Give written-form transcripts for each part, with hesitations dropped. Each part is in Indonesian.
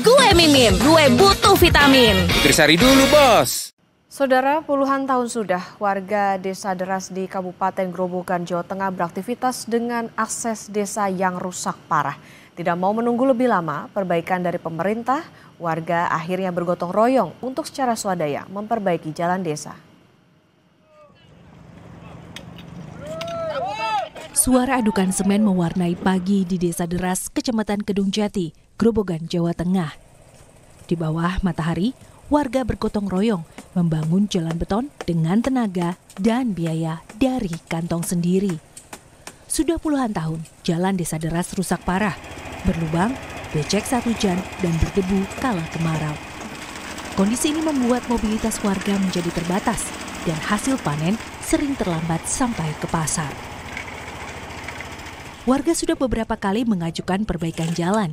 Gue Mimin, gue butuh vitamin. Nutrisari dulu, Bos. Saudara, puluhan tahun sudah warga Desa Deras di Kabupaten Grobogan, Jawa Tengah beraktivitas dengan akses desa yang rusak parah. Tidak mau menunggu lebih lama perbaikan dari pemerintah, warga akhirnya bergotong royong untuk secara swadaya memperbaiki jalan desa. Suara adukan semen mewarnai pagi di Desa Deras, Kecamatan Kedung Jati, Grobogan, Jawa Tengah. Di bawah matahari, warga bergotong royong membangun jalan beton dengan tenaga dan biaya dari kantong sendiri. Sudah puluhan tahun, jalan Desa Deras rusak parah, berlubang, becek saat hujan, dan berdebu kala kemarau. Kondisi ini membuat mobilitas warga menjadi terbatas dan hasil panen sering terlambat sampai ke pasar. Warga sudah beberapa kali mengajukan perbaikan jalan.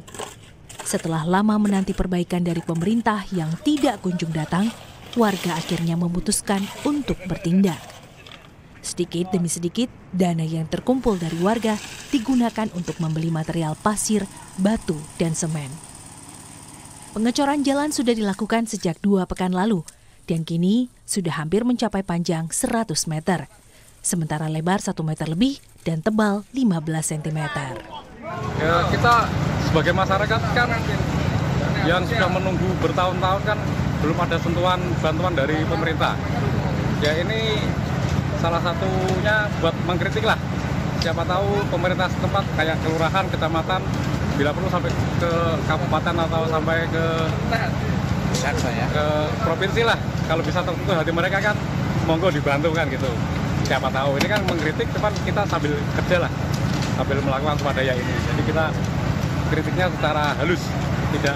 Setelah lama menanti perbaikan dari pemerintah yang tidak kunjung datang, warga akhirnya memutuskan untuk bertindak. Sedikit demi sedikit, dana yang terkumpul dari warga digunakan untuk membeli material pasir, batu, dan semen. Pengecoran jalan sudah dilakukan sejak 2 pekan lalu, dan kini sudah hampir mencapai panjang 100 meter. Sementara lebar 1 meter lebih dan tebal 15 cm. Ya, kita sebagai masyarakat kan yang sudah menunggu bertahun-tahun kan belum ada sentuhan bantuan dari pemerintah. Ya ini salah satunya buat mengkritik lah. Siapa tahu pemerintah setempat kayak kelurahan, kecamatan, bila perlu sampai ke kabupaten atau sampai ke provinsi lah. Kalau bisa tertentu hati mereka kan monggo dibantu kan gitu. Siapa tahu ini kan mengkritik, cuman kita sambil kerja lah, sambil melakukan swadaya ini. Jadi kita kritiknya secara halus, tidak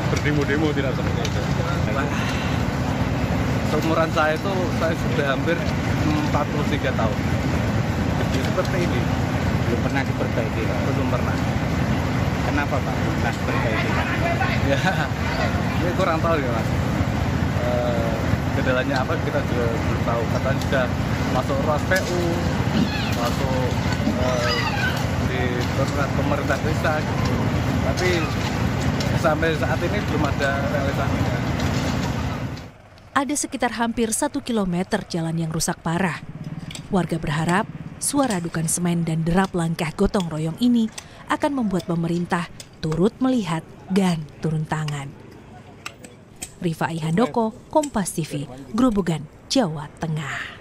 berdemo-demo, tidak seperti itu. Seumuran saya itu, saya sudah hampir 43 tahun. Jadi seperti ini. Belum pernah diperbaiki, Pak. Belum pernah. Kenapa, Pak? Pernah diperbaiki, Pak? Ya, ini kurang tahu ya, Mas. Kendalanya apa kita juga belum tahu. Katanya sudah masuk ROAS PU, masuk di pemerintah desa gitu. Tapi sampai saat ini belum ada realisasinya. Ada sekitar hampir 1 kilometer jalan yang rusak parah. Warga berharap suara adukan semen dan derap langkah gotong royong ini akan membuat pemerintah turut melihat dan turun tangan. Rifai Handoko, Kompas TV, Grobogan, Jawa Tengah.